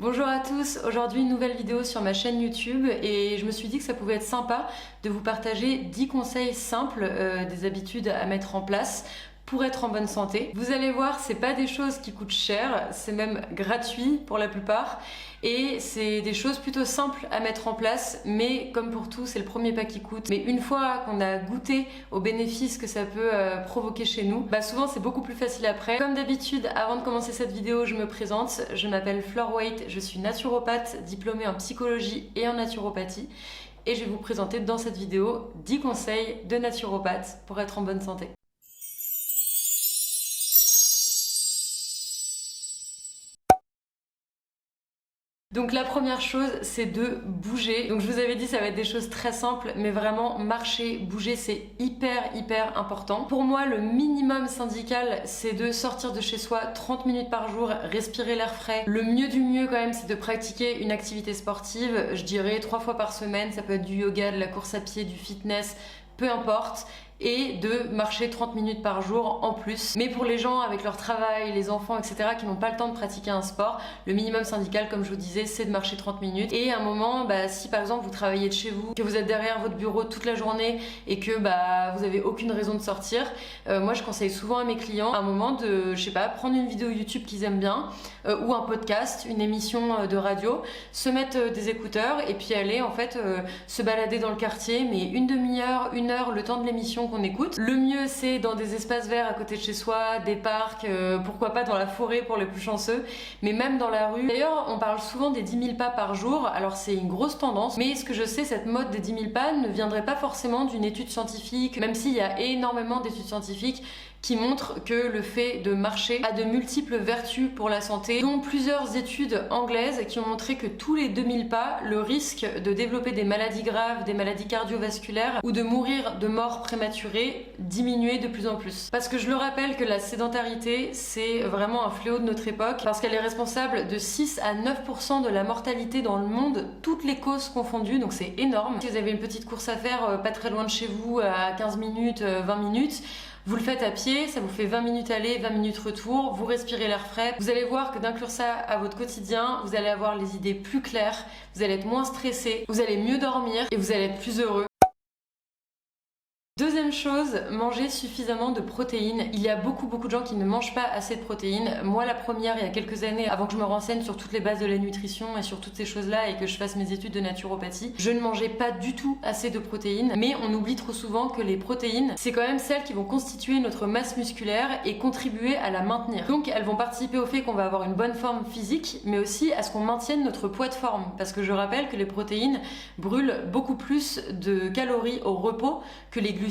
Bonjour à tous, aujourd'hui une nouvelle vidéo sur ma chaîne YouTube et je me suis dit que ça pouvait être sympa de vous partager 10 conseils simples des habitudes à mettre en place pour être en bonne santé. Vous allez voir, c'est pas des choses qui coûtent cher, c'est même gratuit pour la plupart et c'est des choses plutôt simples à mettre en place, mais comme pour tout, c'est le premier pas qui coûte. Mais une fois qu'on a goûté aux bénéfices que ça peut provoquer chez nous, souvent c'est beaucoup plus facile après. Comme d'habitude, avant de commencer cette vidéo, je me présente. Je m'appelle Fleur Waite, je suis naturopathe, diplômée en psychologie et en naturopathie. Et je vais vous présenter dans cette vidéo 10 conseils de naturopathe pour être en bonne santé. Donc la première chose, c'est de bouger. Donc je vous avais dit, ça va être des choses très simples, mais vraiment marcher, bouger, c'est hyper important. Pour moi, le minimum syndical, c'est de sortir de chez soi 30 minutes par jour, respirer l'air frais. Le mieux du mieux quand même, c'est de pratiquer une activité sportive. Je dirais 3 fois par semaine, ça peut être du yoga, de la course à pied, du fitness, peu importe, et de marcher 30 minutes par jour en plus. Mais pour les gens avec leur travail, les enfants, etc., qui n'ont pas le temps de pratiquer un sport, le minimum syndical, comme je vous disais, c'est de marcher 30 minutes. Et à un moment, si par exemple vous travaillez de chez vous, que vous êtes derrière votre bureau toute la journée et que vous avez aucune raison de sortir, moi je conseille souvent à mes clients à un moment de, je sais pas, prendre une vidéo YouTube qu'ils aiment bien, ou un podcast, une émission de radio, se mettre des écouteurs et puis aller en fait se balader dans le quartier, mais une demi-heure, une heure, le temps de l'émission qu'on écoute. Le mieux c'est dans des espaces verts à côté de chez soi, des parcs, pourquoi pas dans la forêt pour les plus chanceux, mais même dans la rue. D'ailleurs on parle souvent des 10 000 pas par jour, alors c'est une grosse tendance, mais ce que je sais, cette mode des 10 000 pas ne viendrait pas forcément d'une étude scientifique, même s'il y a énormément d'études scientifiques qui montrent que le fait de marcher a de multiples vertus pour la santé, dont plusieurs études anglaises qui ont montré que tous les 2000 pas, le risque de développer des maladies graves, des maladies cardiovasculaires ou de mourir de mort prématurée diminuait de plus en plus. Parce que je le rappelle que la sédentarité, c'est vraiment un fléau de notre époque, parce qu'elle est responsable de 6 à 9% de la mortalité dans le monde, toutes les causes confondues, donc c'est énorme. Si vous avez une petite course à faire pas très loin de chez vous, à 15 minutes, 20 minutes, vous le faites à pied, ça vous fait 20 minutes aller, 20 minutes retour, vous respirez l'air frais. Vous allez voir que d'inclure ça à votre quotidien, vous allez avoir les idées plus claires, vous allez être moins stressé, vous allez mieux dormir et vous allez être plus heureux. Deuxième chose, manger suffisamment de protéines. Il y a beaucoup de gens qui ne mangent pas assez de protéines. Moi la première, il y a quelques années, avant que je me renseigne sur toutes les bases de la nutrition et sur toutes ces choses-là et que je fasse mes études de naturopathie, je ne mangeais pas du tout assez de protéines. Mais on oublie trop souvent que les protéines, c'est quand même celles qui vont constituer notre masse musculaire et contribuer à la maintenir. Donc elles vont participer au fait qu'on va avoir une bonne forme physique, mais aussi à ce qu'on maintienne notre poids de forme. Parce que je rappelle que les protéines brûlent beaucoup plus de calories au repos que les glucides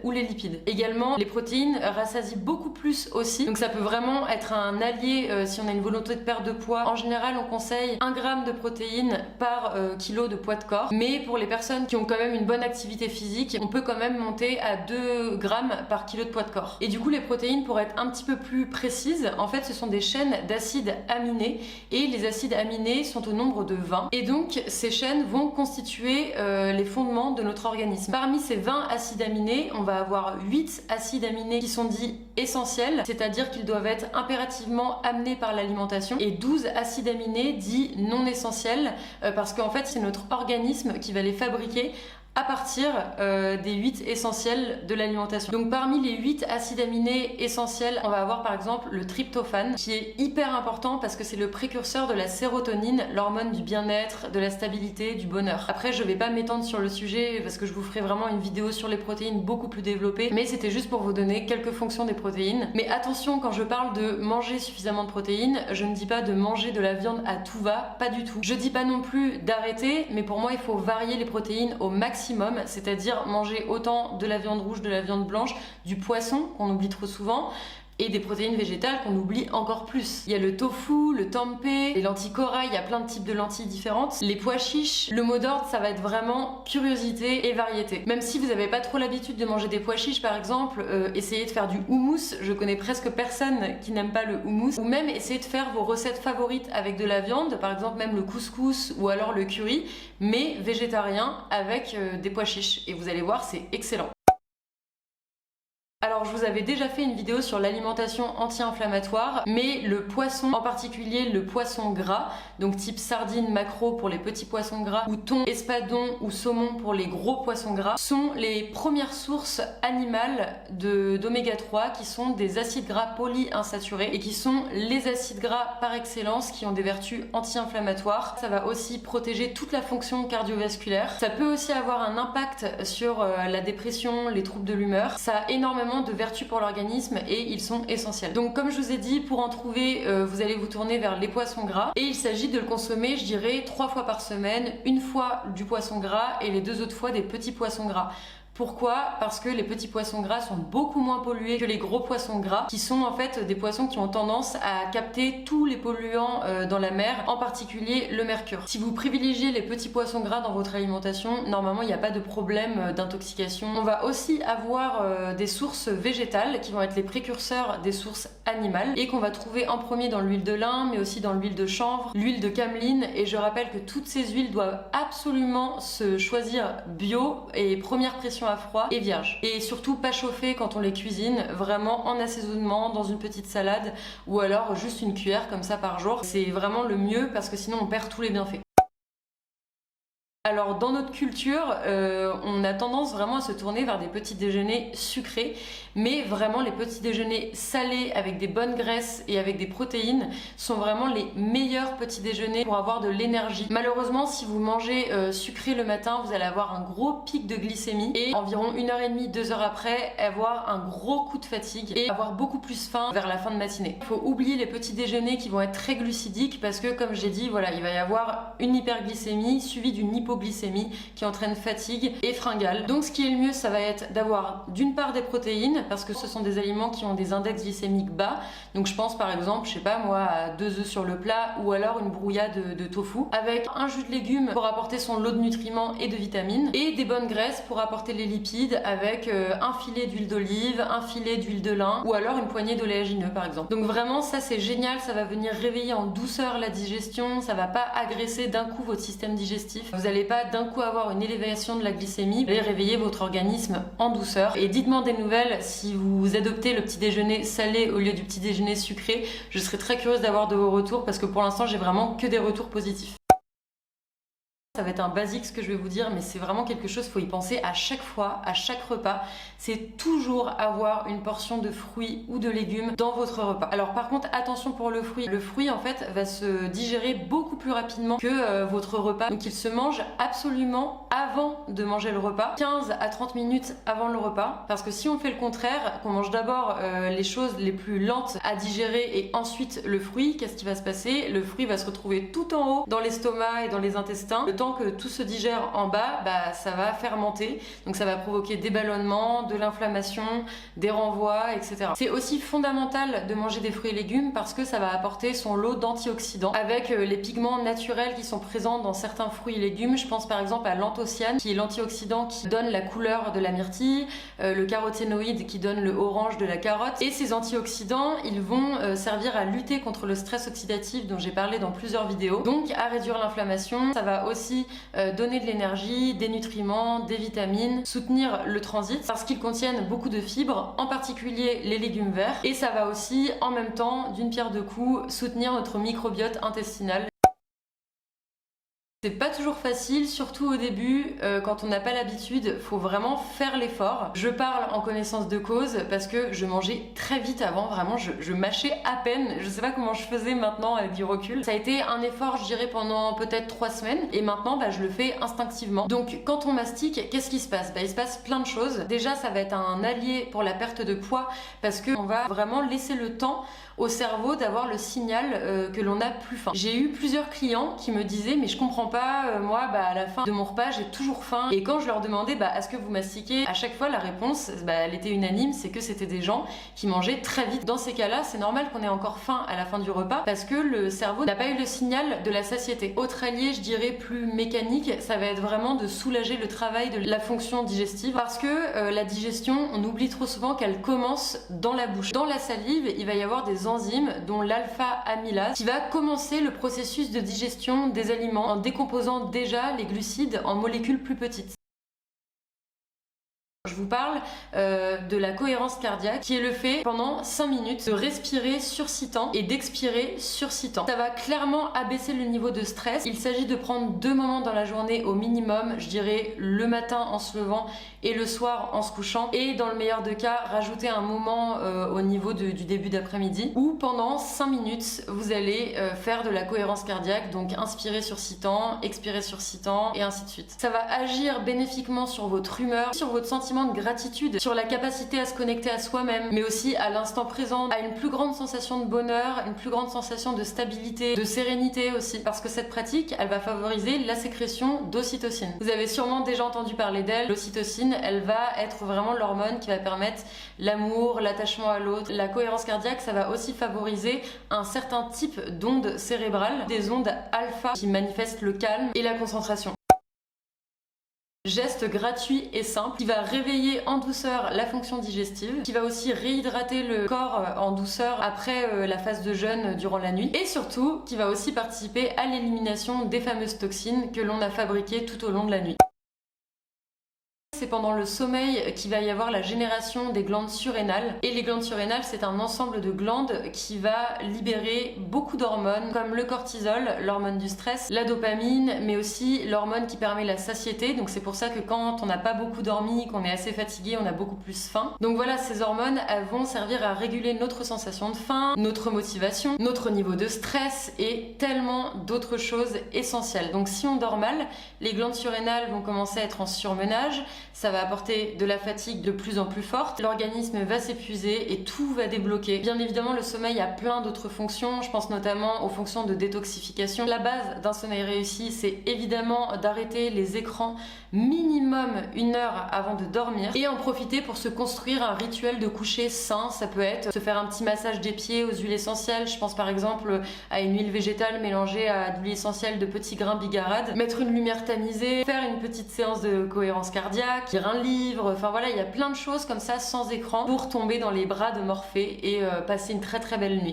ou les lipides. Également, les protéines rassasient beaucoup plus aussi, donc ça peut vraiment être un allié si on a une volonté de perte de poids. En général, on conseille 1 gramme de protéines par kilo de poids de corps, mais pour les personnes qui ont quand même une bonne activité physique, on peut quand même monter à 2 grammes par kilo de poids de corps. Et du coup, les protéines, pour être un petit peu plus précises, en fait, ce sont des chaînes d'acides aminés, et les acides aminés sont au nombre de 20, et donc ces chaînes vont constituer les fondements de notre organisme. Parmi ces 20 acides aminés, on va avoir 8 acides aminés qui sont dits essentiels, c'est-à-dire qu'ils doivent être impérativement amenés par l'alimentation, et 12 acides aminés dits non essentiels, parce qu'en fait c'est notre organisme qui va les fabriquer à partir des 8 essentiels de l'alimentation. Donc parmi les 8 acides aminés essentiels, on va avoir par exemple le tryptophane, qui est hyper important parce que c'est le précurseur de la sérotonine, l'hormone du bien-être, de la stabilité, du bonheur. Après je vais pas m'étendre sur le sujet parce que je vous ferai vraiment une vidéo sur les protéines beaucoup plus développée, mais c'était juste pour vous donner quelques fonctions des protéines. Mais attention, quand je parle de manger suffisamment de protéines, je ne dis pas de manger de la viande à tout va, pas du tout. Je dis pas non plus d'arrêter, mais pour moi il faut varier les protéines au maximum, c'est-à-dire manger autant de la viande rouge, de la viande blanche, du poisson qu'on oublie trop souvent, et des protéines végétales qu'on oublie encore plus. Il y a le tofu, le tempeh, les lentilles corail, il y a plein de types de lentilles différentes. Les pois chiches, le mot d'ordre ça va être vraiment curiosité et variété. Même si vous n'avez pas trop l'habitude de manger des pois chiches par exemple, essayez de faire du houmous, je connais presque personne qui n'aime pas le houmous. Ou même essayez de faire vos recettes favorites avec de la viande, par exemple même le couscous ou alors le curry, mais végétarien avec des pois chiches. Et vous allez voir, c'est excellent. Alors je vous avais déjà fait une vidéo sur l'alimentation anti-inflammatoire, mais le poisson, en particulier le poisson gras, donc type sardine, maquereau pour les petits poissons gras, ou thon, espadon ou saumon pour les gros poissons gras, sont les premières sources animales d'oméga 3 qui sont des acides gras polyinsaturés et qui sont les acides gras par excellence qui ont des vertus anti-inflammatoires. Ça va aussi protéger toute la fonction cardiovasculaire. Ça peut aussi avoir un impact sur la dépression, les troubles de l'humeur. Ça a énormément de vertus pour l'organisme et ils sont essentiels. Donc comme je vous ai dit, pour en trouver, vous allez vous tourner vers les poissons gras et il s'agit de le consommer, je dirais, 3 fois par semaine, une fois du poisson gras et les 2 autres fois des petits poissons gras. Pourquoi? Parce que les petits poissons gras sont beaucoup moins pollués que les gros poissons gras, qui sont en fait des poissons qui ont tendance à capter tous les polluants dans la mer, en particulier le mercure. Si vous privilégiez les petits poissons gras dans votre alimentation, normalement il n'y a pas de problème d'intoxication. On va aussi avoir des sources végétales qui vont être les précurseurs des sources animales et qu'on va trouver en premier dans l'huile de lin, mais aussi dans l'huile de chanvre, l'huile de cameline, et je rappelle que toutes ces huiles doivent absolument se choisir bio et première pression à froid et vierge. Et surtout pas chauffées quand on les cuisine, vraiment en assaisonnement, dans une petite salade ou alors juste une cuillère comme ça par jour. C'est vraiment le mieux parce que sinon on perd tous les bienfaits. Alors dans notre culture, on a tendance vraiment à se tourner vers des petits déjeuners sucrés, mais vraiment les petits déjeuners salés avec des bonnes graisses et avec des protéines sont vraiment les meilleurs petits déjeuners pour avoir de l'énergie. Malheureusement, si vous mangez sucré le matin, vous allez avoir un gros pic de glycémie et environ 1h30, 2 heures après, avoir un gros coup de fatigue et avoir beaucoup plus faim vers la fin de matinée. Il faut oublier les petits déjeuners qui vont être très glucidiques parce que comme j'ai dit, voilà, il va y avoir une hyperglycémie suivie d'une hypoglycémie qui entraîne fatigue et fringale. Donc ce qui est le mieux, ça va être d'avoir d'une part des protéines parce que ce sont des aliments qui ont des index glycémiques bas. Donc je pense par exemple, je sais pas moi, à 2 œufs sur le plat ou alors une brouillade de tofu avec un jus de légumes pour apporter son lot de nutriments et de vitamines et des bonnes graisses pour apporter les lipides avec un filet d'huile d'olive, un filet d'huile de lin ou alors une poignée d'oléagineux par exemple. Donc vraiment ça c'est génial, ça va venir réveiller en douceur la digestion, ça va pas agresser d'un coup votre système digestif. Vous allez pas d'un coup avoir une élévation de la glycémie, vous allez réveiller votre organisme en douceur. Et dites-moi des nouvelles si vous adoptez le petit déjeuner salé au lieu du petit déjeuner sucré. Je serais très curieuse d'avoir de vos retours parce que pour l'instant j'ai vraiment que des retours positifs. Ça va être un basique ce que je vais vous dire, mais c'est vraiment quelque chose, il faut y penser à chaque fois, à chaque repas. C'est toujours avoir une portion de fruits ou de légumes dans votre repas. Alors par contre, attention pour le fruit. Le fruit en fait va se digérer beaucoup plus rapidement que votre repas. Donc il se mange absolument avant de manger le repas, 15 à 30 minutes avant le repas. Parce que si on fait le contraire, qu'on mange d'abord les choses les plus lentes à digérer et ensuite le fruit, qu'est-ce qui va se passer? Le fruit va se retrouver tout en haut dans l'estomac et dans les intestins. Le temps que tout se digère en bas, ça va fermenter, donc ça va provoquer des ballonnements, de l'inflammation, des renvois, etc. C'est aussi fondamental de manger des fruits et légumes parce que ça va apporter son lot d'antioxydants avec les pigments naturels qui sont présents dans certains fruits et légumes. Je pense par exemple à l'anthocyane qui est l'antioxydant qui donne la couleur de la myrtille, le caroténoïde qui donne le orange de la carotte, et ces antioxydants ils vont servir à lutter contre le stress oxydatif dont j'ai parlé dans plusieurs vidéos, donc à réduire l'inflammation. Ça va aussi donner de l'énergie, des nutriments, des vitamines, soutenir le transit parce qu'ils contiennent beaucoup de fibres, en particulier les légumes verts, et ça va aussi en même temps d'une pierre deux coups soutenir notre microbiote intestinal. C'est pas toujours facile, surtout au début, quand on n'a pas l'habitude, faut vraiment faire l'effort. Je parle en connaissance de cause parce que je mangeais très vite avant, vraiment je mâchais à peine, je sais pas comment je faisais maintenant avec du recul. Ça a été un effort, je dirais, pendant peut-être 3 semaines et maintenant je le fais instinctivement. Donc quand on mastique, qu'est-ce qui se passe? Il se passe plein de choses. Déjà ça va être un allié pour la perte de poids parce qu'on va vraiment laisser le temps au cerveau d'avoir le signal que l'on a plus faim. J'ai eu plusieurs clients qui me disaient mais je comprends pas, moi à la fin de mon repas j'ai toujours faim, et quand je leur demandais est-ce que vous mastiquez, à chaque fois la réponse elle était unanime, c'est que c'était des gens qui mangeaient très vite. Dans ces cas-là c'est normal qu'on ait encore faim à la fin du repas parce que le cerveau n'a pas eu le signal de la satiété. Autre allié, je dirais plus mécanique, ça va être vraiment de soulager le travail de la fonction digestive parce que la digestion, on oublie trop souvent qu'elle commence dans la bouche. Dans la salive il va y avoir des enzymes dont l'alpha-amylase qui va commencer le processus de digestion des aliments en décomposant déjà les glucides en molécules plus petites. Je vous parle de la cohérence cardiaque, qui est le fait pendant 5 minutes de respirer sur 6 temps et d'expirer sur 6 temps. Ça va clairement abaisser le niveau de stress. Il s'agit de prendre 2 moments dans la journée au minimum, je dirais le matin en se levant et le soir en se couchant, et dans le meilleur des cas rajouter un moment au niveau du début d'après-midi où pendant 5 minutes vous allez faire de la cohérence cardiaque, donc inspirer sur 6 temps, expirer sur 6 temps et ainsi de suite. Ça va agir bénéfiquement sur votre humeur, sur votre sentiment de gratitude, sur la capacité à se connecter à soi-même, mais aussi à l'instant présent, à une plus grande sensation de bonheur, une plus grande sensation de stabilité, de sérénité aussi, parce que cette pratique elle va favoriser la sécrétion d'ocytocine. Vous avez sûrement déjà entendu parler d'elle. L'ocytocine, elle va être vraiment l'hormone qui va permettre l'amour, l'attachement à l'autre. La cohérence cardiaque, ça va aussi favoriser un certain type d'ondes cérébrales, des ondes alpha qui manifestent le calme et la concentration. Geste gratuit et simple qui va réveiller en douceur la fonction digestive, qui va aussi réhydrater le corps en douceur après la phase de jeûne durant la nuit, et surtout qui va aussi participer à l'élimination des fameuses toxines que l'on a fabriquées tout au long de la nuit. C'est pendant le sommeil qu'il va y avoir la génération des glandes surrénales. Et les glandes surrénales, c'est un ensemble de glandes qui va libérer beaucoup d'hormones comme le cortisol, l'hormone du stress, la dopamine, mais aussi l'hormone qui permet la satiété. Donc c'est pour ça que quand on n'a pas beaucoup dormi, qu'on est assez fatigué, on a beaucoup plus faim. Donc voilà, ces hormones, elles vont servir à réguler notre sensation de faim, notre motivation, notre niveau de stress et tellement d'autres choses essentielles. Donc si on dort mal, les glandes surrénales vont commencer à être en surmenage. Ça va apporter de la fatigue de plus en plus forte, l'organisme va s'épuiser et tout va débloquer. Bien évidemment, le sommeil a plein d'autres fonctions, je pense notamment aux fonctions de détoxification. La base d'un sommeil réussi, c'est évidemment d'arrêter les écrans minimum 1 heure avant de dormir et en profiter pour se construire un rituel de coucher sain. Ça peut être se faire un petit massage des pieds aux huiles essentielles, je pense par exemple à une huile végétale mélangée à de l'huile essentielle de petits grains bigarades, mettre une lumière tamisée, faire une petite séance de cohérence cardiaque, lire un livre, enfin voilà, il y a plein de choses comme ça sans écran pour tomber dans les bras de Morphée et passer une très très belle nuit.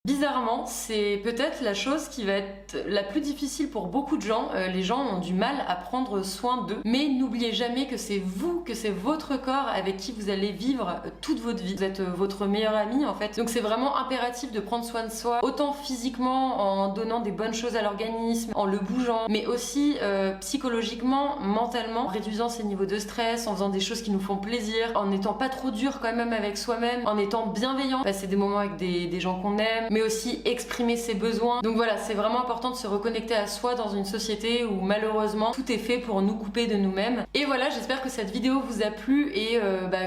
Bizarrement, c'est peut-être la chose qui va être la plus difficile pour beaucoup de gens. Les gens ont du mal à prendre soin d'eux. Mais n'oubliez jamais que c'est vous, que c'est votre corps avec qui vous allez vivre toute votre vie. Vous êtes votre meilleur ami en fait. Donc c'est vraiment impératif de prendre soin de soi, autant physiquement en donnant des bonnes choses à l'organisme, en le bougeant, mais aussi psychologiquement, mentalement, en réduisant ses niveaux de stress, en faisant des choses qui nous font plaisir, en n'étant pas trop dur quand même avec soi-même, en étant bienveillant, passer des moments avec des gens qu'on aime, mais aussi exprimer ses besoins. Donc voilà, c'est vraiment important de se reconnecter à soi dans une société où malheureusement tout est fait pour nous couper de nous-mêmes. Et voilà, j'espère que cette vidéo vous a plu et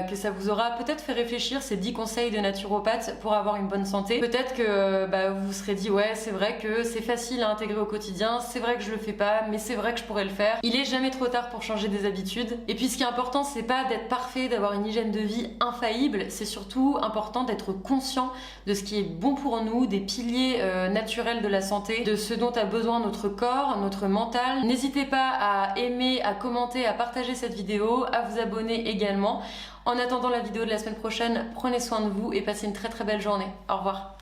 que ça vous aura peut-être fait réfléchir, ces 10 conseils de naturopathe pour avoir une bonne santé. Peut-être que vous vous serez dit ouais, c'est vrai que c'est facile à intégrer au quotidien, c'est vrai que je le fais pas, mais c'est vrai que je pourrais le faire. Il est jamais trop tard pour changer des habitudes. Et puis ce qui est important, c'est pas d'être parfait, d'avoir une hygiène de vie infaillible, c'est surtout important d'être conscient de ce qui est bon pour nous, des piliers naturels de la santé, de ce dont a besoin notre corps, notre mental. N'hésitez pas à aimer, à commenter, à partager cette vidéo, à vous abonner également. En attendant la vidéo de la semaine prochaine, prenez soin de vous et passez une très très belle journée. Au revoir.